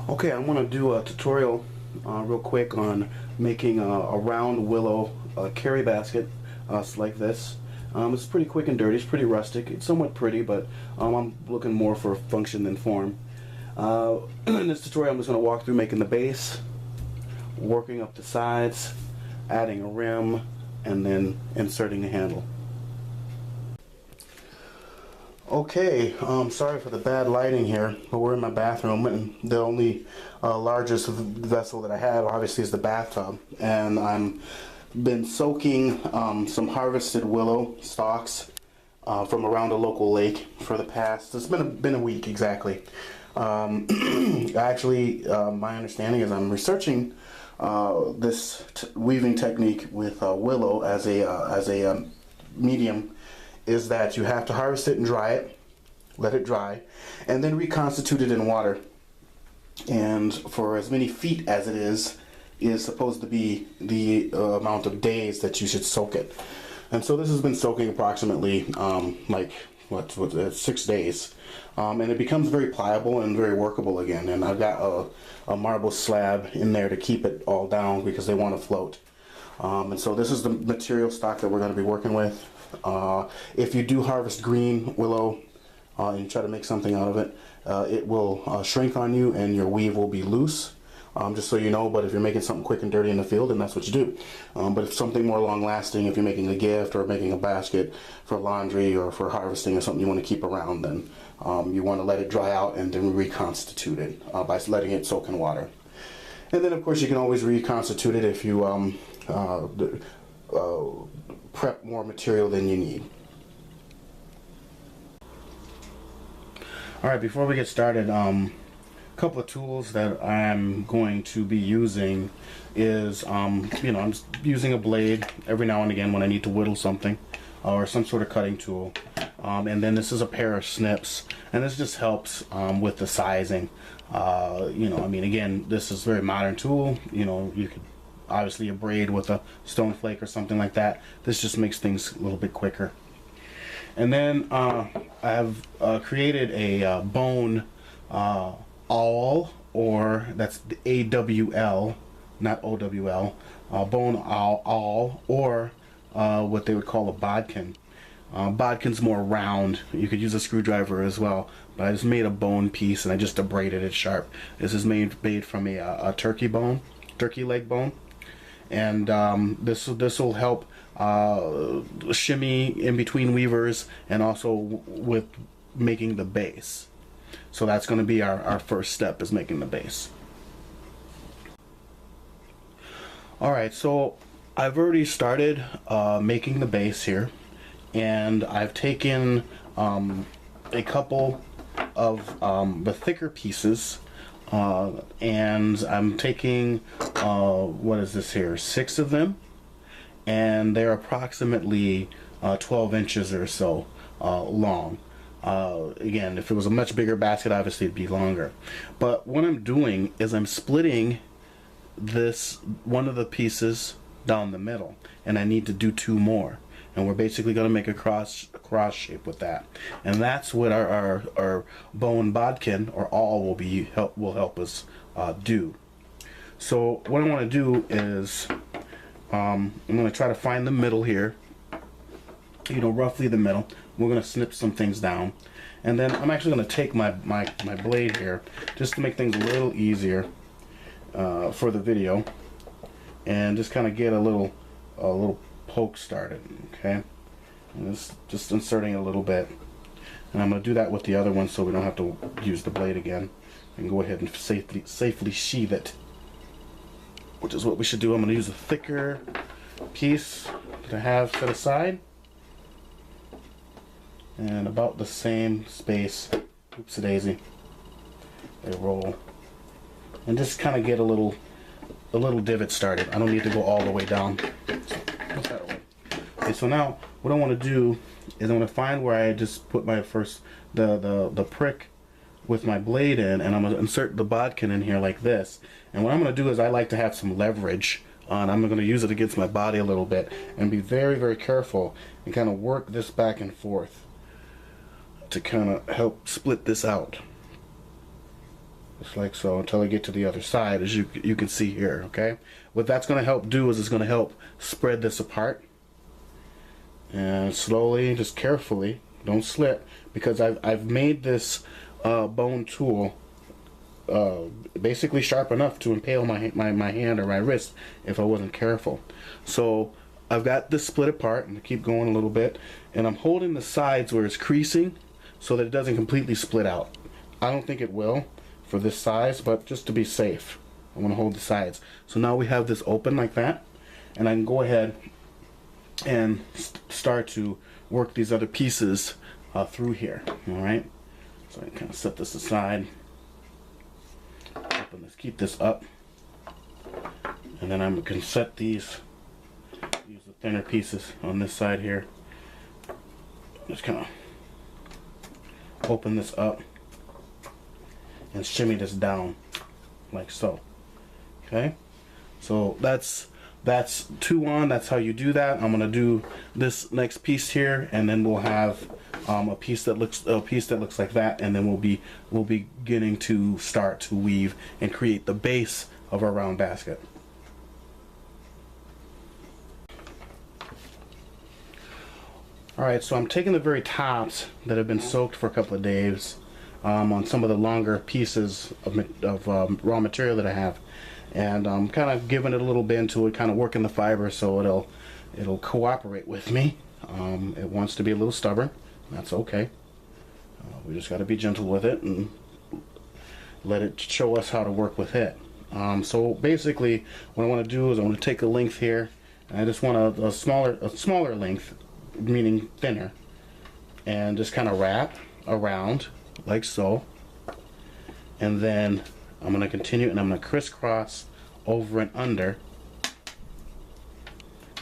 Okay, I want to do a tutorial real quick on making a round willow carry basket like this. It's pretty quick and dirty. It's pretty rustic. It's somewhat pretty, but I'm looking more for function than form. In this tutorial, I'm just going to walk through making the base, working up the sides, adding a rim, and then inserting a handle. Okay, sorry for the bad lighting here, but we're in my bathroom, and the only largest vessel that I have obviously is the bathtub, and I'm been soaking some harvested willow stalks from around a local lake for the past, it's been a week exactly. Actually, my understanding is I'm researching this weaving technique with willow as a medium, is that you have to harvest it and dry it, let it dry, and then reconstitute it in water. And for as many feet as it is supposed to be the amount of days that you should soak it. And so this has been soaking approximately 6 days, and it becomes very pliable and very workable again. And I've got a marble slab in there to keep it all down because they want to float. And so this is the material stock that we're going to be working with. If you do harvest green willow and you try to make something out of it, it will shrink on you and your weave will be loose, just so you know. But if you're making something quick and dirty in the field, then that's what you do. But if something more long lasting, if you're making a gift or making a basket for laundry or for harvesting or something you want to keep around, then you want to let it dry out and then reconstitute it by letting it soak in water. And then of course you can always reconstitute it if you prep more material than you need. Alright, before we get started, a couple of tools that I'm going to be using is, I'm just using a blade every now and again when I need to whittle something, or some sort of cutting tool. And then this is a pair of snips, and this just helps with the sizing. Again, this is a very modern tool. You could obviously a braid with a stone flake or something like that. This just makes things a little bit quicker. And then I've created a bone awl, or that's the AWL, not OWL, bone awl, or what they would call a bodkin. Bodkin's more round. You could use a screwdriver as well, but I just made a bone piece and I just abraded it sharp. This is made from a turkey leg bone. And this will help shimmy in between weavers and also with making the base. So that's going to be our first step, is making the base. Alright, so I've already started making the base here, and I've taken a couple of the thicker pieces, and I'm taking what is this here, 6 of them, and they're approximately 12 inches or so long. Again, if it was a much bigger basket, obviously it'd be longer. But what I'm doing is I'm splitting one of the pieces down the middle, and I need to do 2 more. And we're basically going to make a cross shape with that, and that's what our bone bodkin or awl will help us do. So what I want to do is I'm going to try to find the middle here, roughly the middle. We're going to snip some things down, and then I'm actually going to take my blade here just to make things a little easier for the video, and just kind of get a little poke started. Okay, and just inserting a little bit, and I'm going to do that with the other one so we don't have to use the blade again, and go ahead and safely sheathe it, which is what we should do. I'm going to use a thicker piece that I have set aside, and about the same space, oopsie-daisy, they roll, and just kind of get a little divot started. I don't need to go all the way down. What's that away? Okay, so now what I want to do is I'm going to find where I just put my the prick with my blade in, and I'm going to insert the bodkin in here like this. And what I'm going to do is I like to have some leverage on. I'm going to use it against my body a little bit and be very, very careful and kind of work this back and forth to kind of help split this out. just like so, until I get to the other side, as you can see here. Okay, what that's going to help do is it's going to help spread this apart, and slowly, just carefully, don't slip, because I've made this bone tool basically sharp enough to impale my hand or my wrist if I wasn't careful. So I've got this split apart, and I keep going a little bit, and I'm holding the sides where it's creasing so that it doesn't completely split out. I don't think it will for this size, but just to be safe, I want to hold the sides. So now we have this open like that, and I can go ahead and start to work these other pieces through here. Alright, so I can kind of set this aside, open this, keep this up, and then I'm going to set these, use the thinner pieces on this side here, just kind of open this up and shimmy this down like so. Okay, so that's 2 on. That's how you do that. I'm gonna do this next piece here, and then we'll have a piece that looks like that, and then we'll be beginning to start to weave and create the base of our round basket. Alright, so I'm taking the very tops that have been soaked for a couple of days on some of the longer pieces of raw material that I have, and I'm kind of giving it a little bend to it, kind of working the fiber so it'll cooperate with me. It wants to be a little stubborn. That's okay. We just got to be gentle with it and let it show us how to work with it. So basically, what I want to do is I want to take a length here, and I just want a smaller length, meaning thinner, and just kind of wrap around like so, and then I'm going to continue, and I'm going to crisscross over and under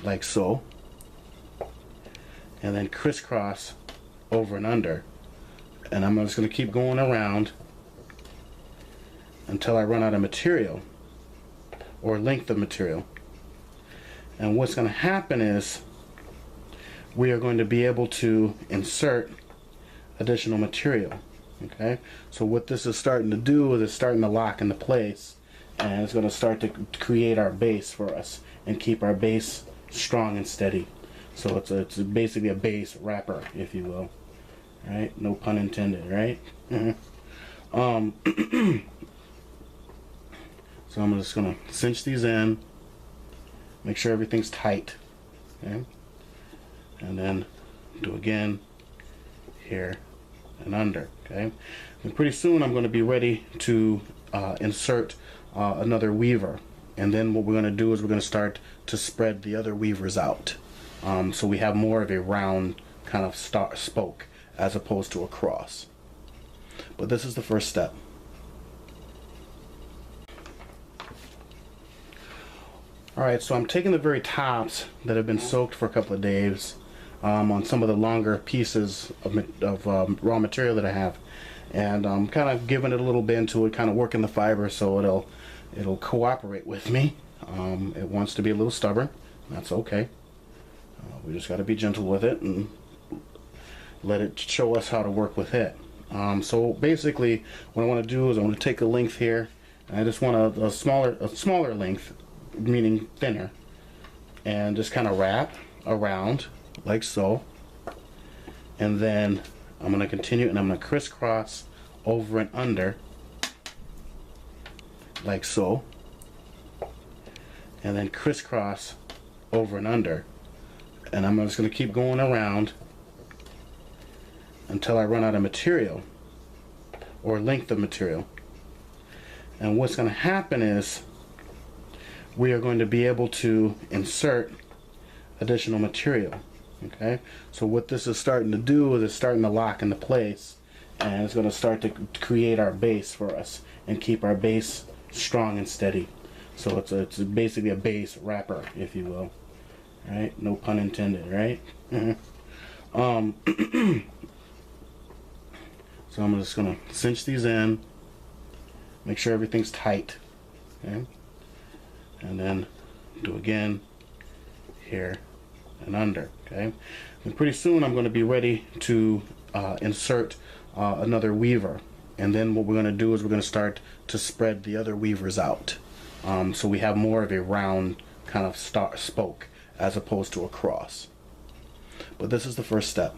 like so, and then crisscross over and under, and I'm just going to keep going around until I run out of material or length of material. And what's going to happen is we are going to be able to insert additional material. Okay, so what this is starting to do is it's starting to lock into place, and it's going to start to create our base for us and keep our base strong and steady. So it's basically a base wrapper, if you will. Right? No pun intended, right? So I'm just going to cinch these in, make sure everything's tight. Okay? And then do again here and under. Okay, and pretty soon I'm going to be ready to insert another weaver, and then what we're going to do is we're going to start to spread the other weavers out, so we have more of a round kind of spoke as opposed to a cross. But this is the first step. Alright, so I'm taking the very tops that have been soaked for a couple of days on some of the longer pieces of raw material that I have, and I'm kind of giving it a little bend to it, kind of working the fiber so it'll cooperate with me. It wants to be a little stubborn. That's okay. We just got to be gentle with it and let it show us how to work with it. So basically, what I want to do is I want to take a length here, and I just want a smaller length, meaning thinner, and just kind of wrap around like so, and then I'm going to continue, and I'm going to crisscross over and under like so, and then crisscross over and under, and I'm just going to keep going around until I run out of material or length of material. And what's going to happen is we are going to be able to insert additional material. Okay, so what this is starting to do is it's starting to lock into place, and it's going to start to create our base for us and keep our base strong and steady. So it's basically a base wrapper, if you will. Right? No pun intended, right? So I'm just going to cinch these in, make sure everything's tight. Okay? And then do again here and under. Okay, and pretty soon I'm going to be ready to insert another weaver, And then what we're going to do is we're going to start to spread the other weavers out. So we have more of a round kind of spoke as opposed to a cross. But this is the first step.